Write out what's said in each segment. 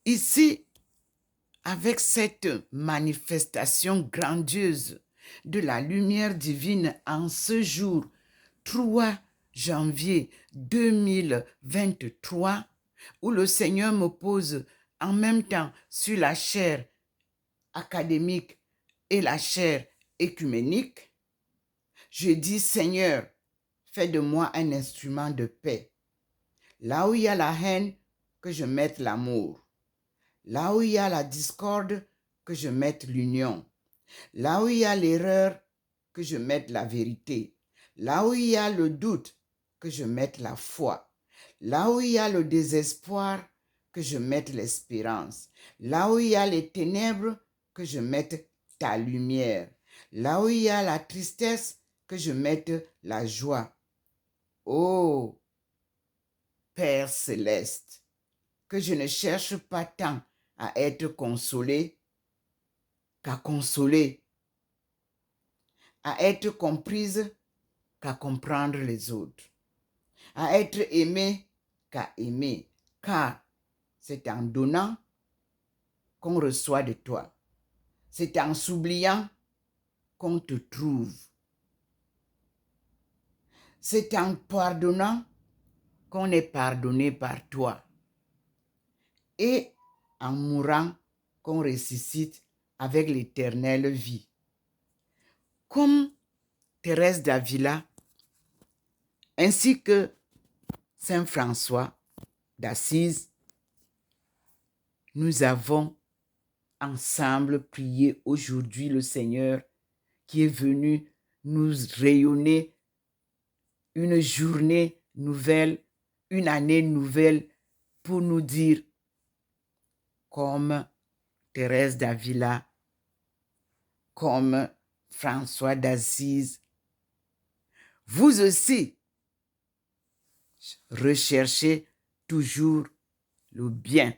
Ici, avec cette manifestation grandiose de la lumière divine en ce jour 3 janvier 2023, où le Seigneur me pose en même temps sur la chaire académique et la chaire écuménique, je dis, Seigneur, fais de moi un instrument de paix. Là où il y a la haine, que je mette l'amour. Là où il y a la discorde, que je mette l'union. Là où il y a l'erreur, que je mette la vérité. Là où il y a le doute, que je mette la foi. Là où il y a le désespoir, que je mette l'espérance. Là où il y a les ténèbres, que je mette ta lumière. Là où il y a la tristesse, que je mette la joie. Oh, Père céleste, que je ne cherche pas tant à être consolé qu'à consoler, à être comprise qu'à comprendre les autres, à être aimé qu'à aimer, car c'est en donnant qu'on reçoit de toi. C'est en s'oubliant qu'on te trouve. C'est en pardonnant qu'on est pardonné par toi. Et en mourant qu'on ressuscite avec l'éternelle vie. Comme Thérèse d'Avila, ainsi que Saint François d'Assise, nous avons ensemble prié aujourd'hui le Seigneur qui est venu nous rayonner une journée nouvelle, une année nouvelle pour nous dire, comme Thérèse d'Avila, comme François d'Assise, vous aussi, recherchez toujours le bien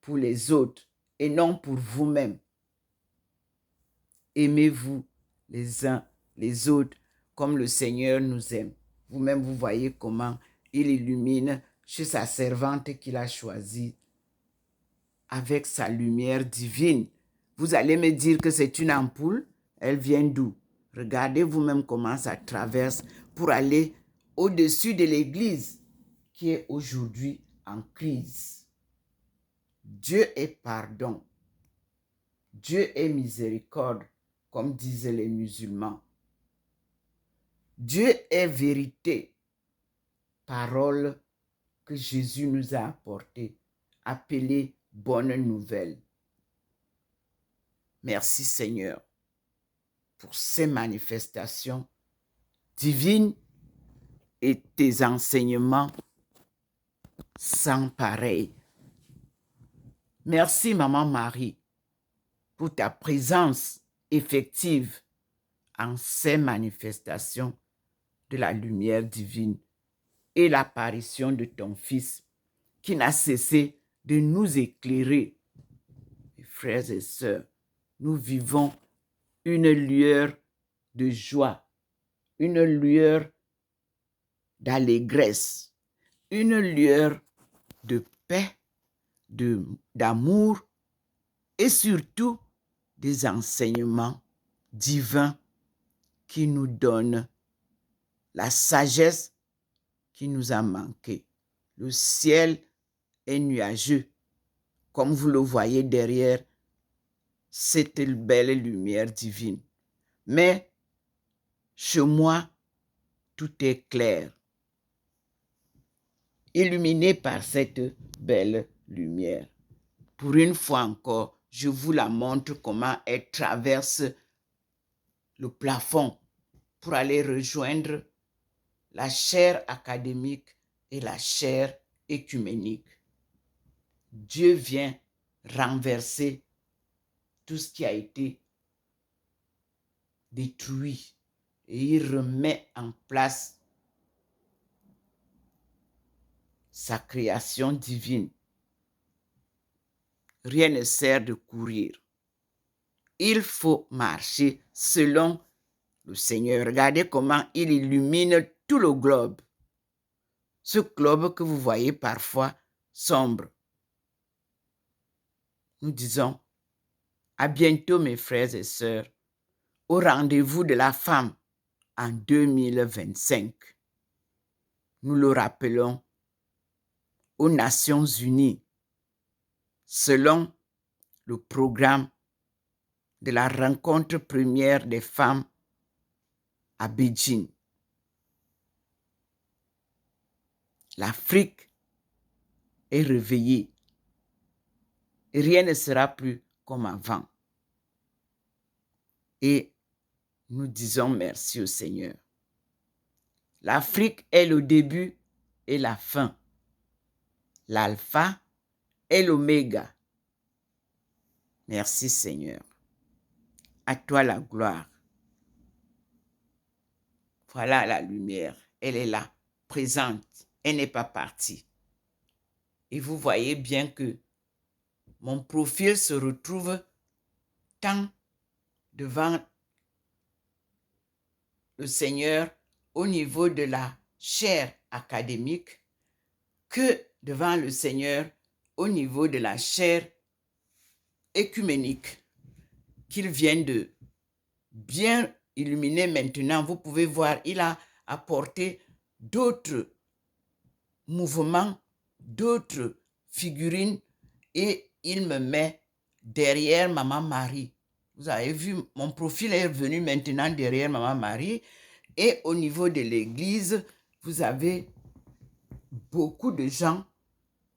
pour les autres et non pour vous-même. Aimez-vous les uns les autres comme le Seigneur nous aime. Vous-même, vous voyez comment il illumine chez sa servante qu'il a choisie avec sa lumière divine. Vous allez me dire que c'est une ampoule. Elle vient d'où? Regardez vous-même comment ça traverse pour aller au-dessus de l'Église qui est aujourd'hui en crise. Dieu est pardon. Dieu est miséricorde, comme disaient les musulmans. Dieu est vérité, parole que Jésus nous a apportée, appelée bonne nouvelle. Merci Seigneur pour ces manifestations divines et tes enseignements sans pareil. Merci Maman Marie pour ta présence effective en ces manifestations de la lumière divine et l'apparition de ton Fils qui n'a cessé de nous éclairer. Mes frères et sœurs, nous vivons une lueur de joie, une lueur d'allégresse, une lueur de paix, d'amour et surtout des enseignements divins qui nous donnent la sagesse qui nous a manqué. Le ciel est nuageux, comme vous le voyez derrière cette belle lumière divine. Mais chez moi, tout est clair, illuminé par cette belle lumière. Pour une fois encore, je vous la montre comment elle traverse le plafond pour aller rejoindre la chaire académique et la chaire écuménique. Dieu vient renverser tout ce qui a été détruit et il remet en place sa création divine. Rien ne sert de courir. Il faut marcher selon le Seigneur. Regardez comment il illumine tout le globe. Ce globe que vous voyez parfois sombre. nous disons à bientôt mes frères et sœurs au rendez-vous de la femme en 2025. Nous le rappelons aux Nations Unies selon le programme de la rencontre première des femmes à Beijing. L'Afrique est réveillée et rien ne sera plus comme avant. Et nous disons merci au Seigneur. L'Afrique est le début et la fin, l'alpha et l'oméga. Merci Seigneur. À toi la gloire. Voilà la lumière. Elle est là, présente. Elle n'est pas partie. Et vous voyez bien que mon profil se retrouve tant devant le Seigneur au niveau de la chaire académique que devant le Seigneur au niveau de la chaire écuménique qu'il vient de bien illuminer maintenant. Vous pouvez voir, il a apporté d'autres mouvements, d'autres figurines et il me met derrière Maman Marie. Vous avez vu, mon profil est revenu maintenant derrière Maman Marie et au niveau de l'église, vous avez beaucoup de gens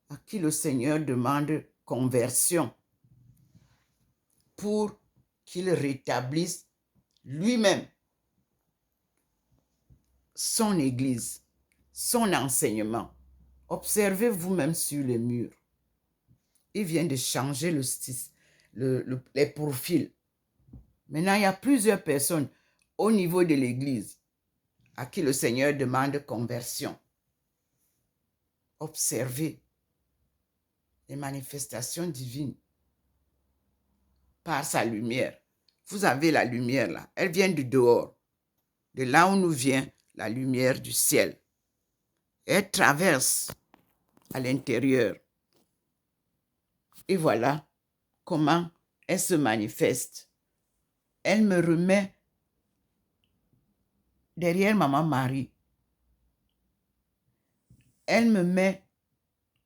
à qui le Seigneur demande conversion pour qu'il rétablisse lui-même son église, son enseignement. Observez vous-même sur les murs. Il vient de changer les profils. Maintenant, il y a plusieurs personnes au niveau de l'église à qui le Seigneur demande conversion. Observez les manifestations divines par sa lumière. Vous avez la lumière là. Elle vient du dehors. De là où nous vient la lumière du ciel. Elle traverse à l'intérieur. Et voilà comment elle se manifeste. Elle me remet derrière Maman Marie. Elle me met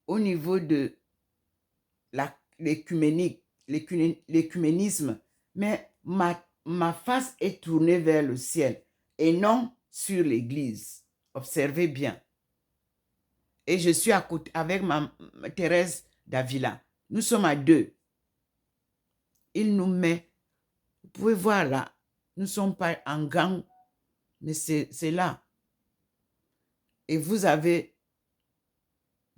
au niveau de l'écuménisme, mais ma face est tournée vers le ciel et non sur l'église. Observez bien. Et je suis à côté avec Thérèse Davila. Nous sommes à deux. Il nous met, vous pouvez voir là, nous ne sommes pas en gang, mais c'est là. Et vous avez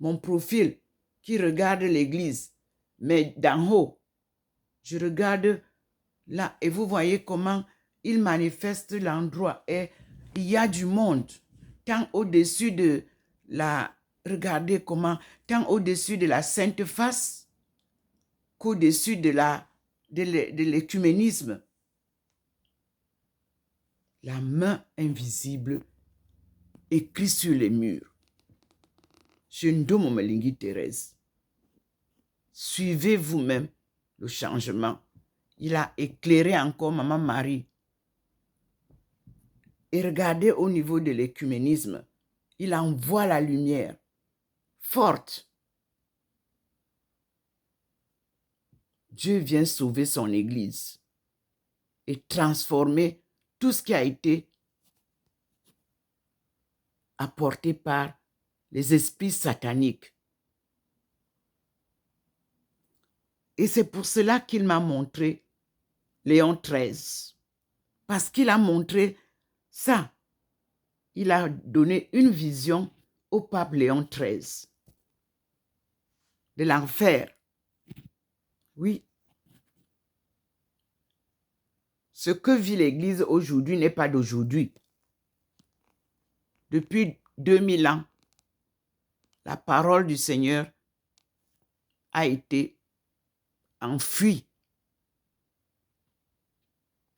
mon profil qui regarde l'église, mais d'en haut, je regarde là et vous voyez comment il manifeste l'endroit et il y a du monde, tant au-dessus de la, regardez comment, tant au-dessus de la Sainte Face qu'au-dessus de l'écuménisme. La main invisible écrit sur les murs. Shindomo Melingi Thérèse. Suivez vous-même le changement. Il a éclairé encore Maman Marie. Et regardez au niveau de l'écuménisme. Il envoie la lumière forte. Dieu vient sauver son église et transformer tout ce qui a été apporté par les esprits sataniques. Et c'est pour cela qu'il m'a montré Léon XIII. Parce qu'il a montré ça. Il a donné une vision au pape Léon XIII. De l'enfer. Oui. Ce que vit l'Église aujourd'hui n'est pas d'aujourd'hui. Depuis 2000 ans, la parole du Seigneur a été enfuie.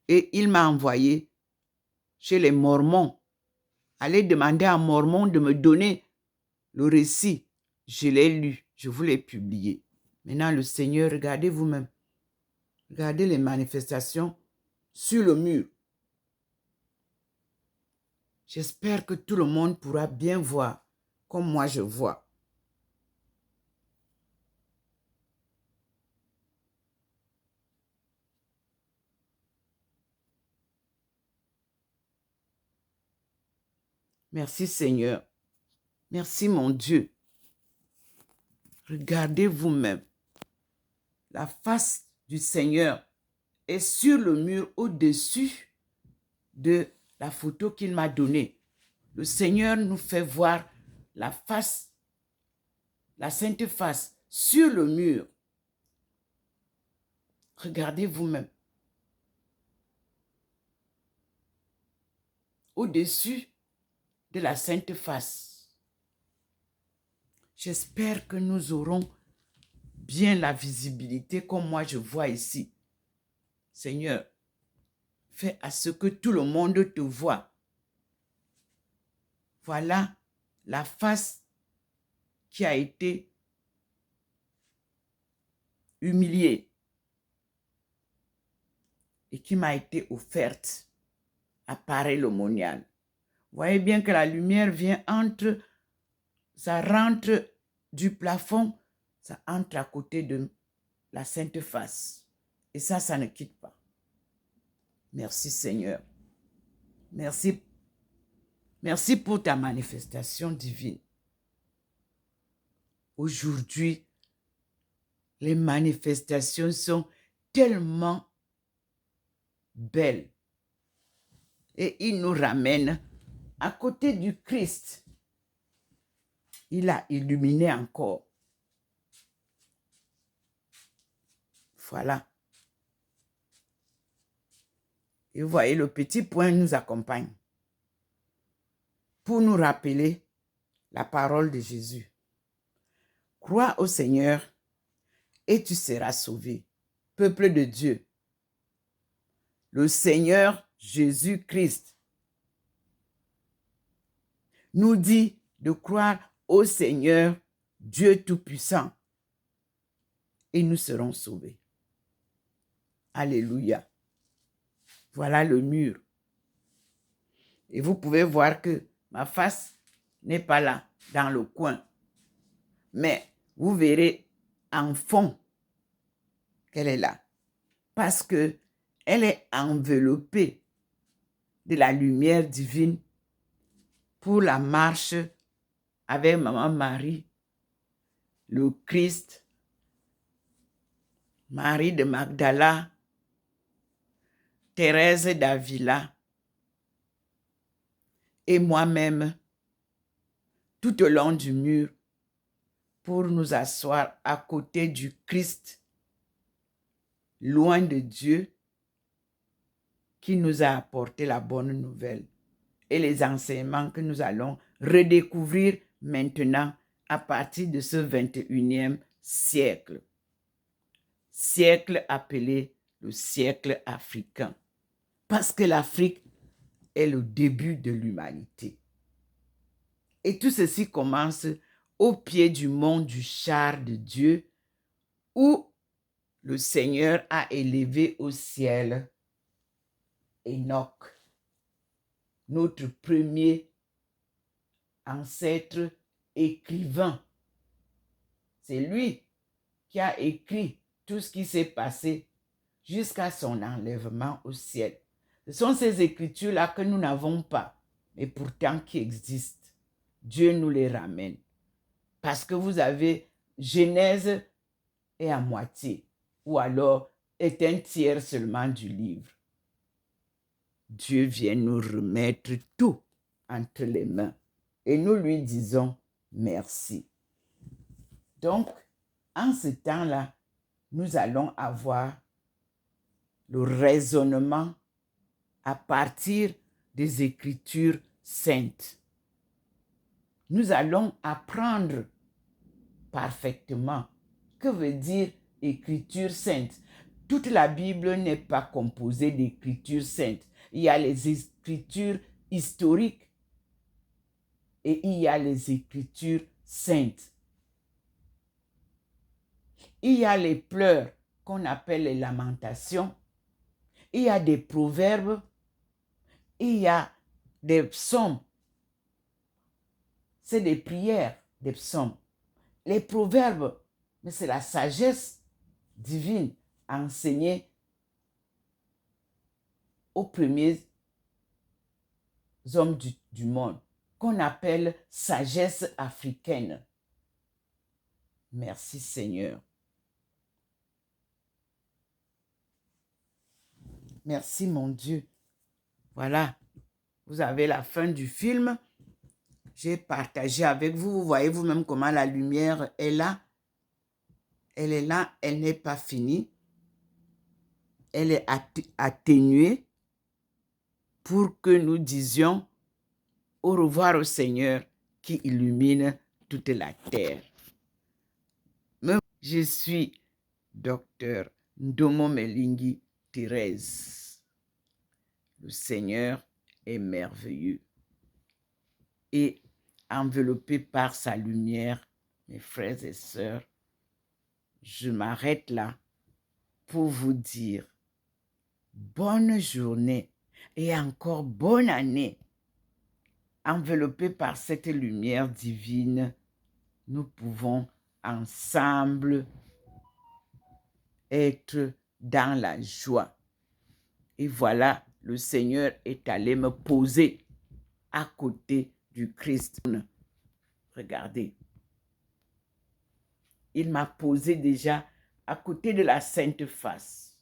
Et il m'a envoyé chez les Mormons. Allez demander à Mormons de me donner le récit. Je l'ai lu, je vous l'ai publié. Maintenant, le Seigneur, regardez vous-même. Regardez les manifestations sur le mur. J'espère que tout le monde pourra bien voir comme moi je vois. Merci Seigneur. Merci mon Dieu. Regardez vous-même. La face du Seigneur est sur le mur au-dessus de la photo qu'il m'a donnée. Le Seigneur nous fait voir la face, la sainte face sur le mur. Regardez vous-même. Au-dessus de la sainte face. J'espère que nous aurons bien la visibilité comme moi je vois ici. Seigneur, fais à ce que tout le monde te voie. Voilà la face qui a été humiliée et qui m'a été offerte à pareil l'aumônial. Vous voyez bien que la lumière vient ça rentre du plafond, ça entre à côté de la sainte face. Et ça ne quitte pas. Merci Seigneur. Merci. Merci pour ta manifestation divine. Aujourd'hui, les manifestations sont tellement belles. Et il nous ramène à côté du Christ. Il a illuminé encore. Voilà. Et vous voyez, le petit point nous accompagne pour nous rappeler la parole de Jésus. Crois au Seigneur et tu seras sauvé. Peuple de Dieu, le Seigneur Jésus-Christ nous dit de croire au Seigneur Dieu Tout-Puissant et nous serons sauvés. Alléluia. Voilà le mur. Et vous pouvez voir que ma face n'est pas là, dans le coin. Mais vous verrez en fond qu'elle est là. Parce que elle est enveloppée de la lumière divine pour la marche avec Maman Marie, le Christ, Marie de Magdala, Thérèse d'Avila et moi-même tout au long du mur pour nous asseoir à côté du Christ, loin de Dieu, qui nous a apporté la bonne nouvelle et les enseignements que nous allons redécouvrir maintenant à partir de ce 21e siècle. Siècle appelé le siècle africain. Parce que l'Afrique est le début de l'humanité. Et tout ceci commence au pied du mont du char de Dieu, où le Seigneur a élevé au ciel Enoch, notre premier ancêtre écrivain. C'est lui qui a écrit tout ce qui s'est passé jusqu'à son enlèvement au ciel. Ce sont ces écritures-là que nous n'avons pas, mais pourtant qui existent. Dieu nous les ramène. Parce que vous avez Genèse est à moitié, ou alors est un tiers seulement du livre. Dieu vient nous remettre tout entre les mains et nous lui disons merci. Donc, en ce temps-là, nous allons avoir le raisonnement à partir des Écritures saintes. Nous allons apprendre parfaitement que veut dire Écriture sainte. Toute la Bible n'est pas composée d'Écritures saintes. Il y a les Écritures historiques et il y a les Écritures saintes. Il y a les pleurs qu'on appelle les lamentations. Il y a des proverbes. Il y a des psaumes. C'est des prières, des psaumes. Les proverbes, mais c'est la sagesse divine enseignée aux premiers hommes du monde, qu'on appelle sagesse africaine. Merci Seigneur. Merci mon Dieu. Voilà, vous avez la fin du film. J'ai partagé avec vous. Vous voyez vous-même comment la lumière est là. Elle est là, elle n'est pas finie. Elle est atténuée pour que nous disions au revoir au Seigneur qui illumine toute la terre. Je suis Docteur Ndomo Melingi Thérèse. Le Seigneur est merveilleux. Et enveloppé par sa lumière, mes frères et sœurs, je m'arrête là pour vous dire bonne journée et encore bonne année. Enveloppé par cette lumière divine, nous pouvons ensemble être dans la joie. Et voilà, le Seigneur est allé me poser à côté du Christ. Regardez. Il m'a posé déjà à côté de la Sainte Face.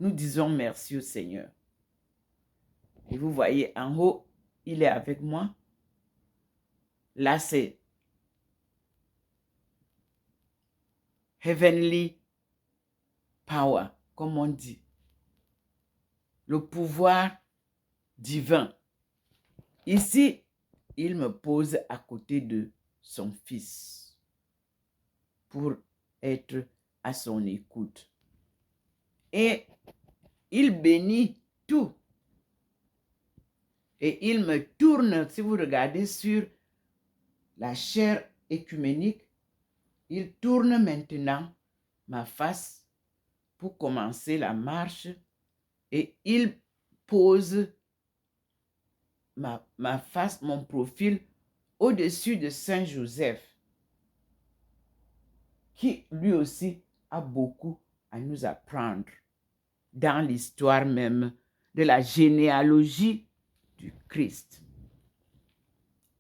Nous disons merci au Seigneur. Et vous voyez en haut, il est avec moi. Là, c'est Heavenly Power, comme on dit. Le pouvoir divin. Ici, il me pose à côté de son fils pour être à son écoute. Et il bénit tout. Et il me tourne, si vous regardez sur la chaire œcuménique, il tourne maintenant ma face pour commencer la marche et il pose ma face, mon profil au-dessus de Saint Joseph, qui lui aussi a beaucoup à nous apprendre dans l'histoire même de la généalogie du Christ.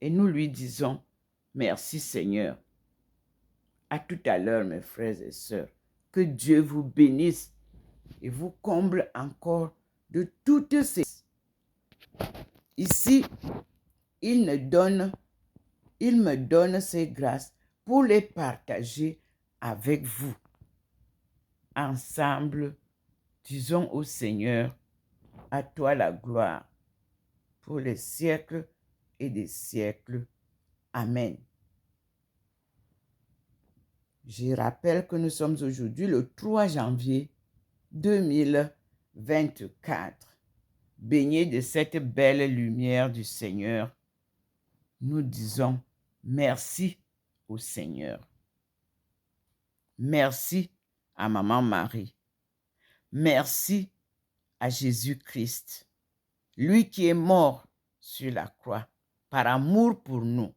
Et nous lui disons, merci Seigneur. À tout à l'heure, mes frères et sœurs. Que Dieu vous bénisse et vous comble encore de toutes ces... Ici, il me donne ces grâces pour les partager avec vous. Ensemble, disons au Seigneur, à toi la gloire, pour les siècles et des siècles. Amen. Je rappelle que nous sommes aujourd'hui le 3 janvier 2024. Baignés de cette belle lumière du Seigneur, nous disons merci au Seigneur. Merci à Maman Marie. Merci à Jésus-Christ, lui qui est mort sur la croix par amour pour nous.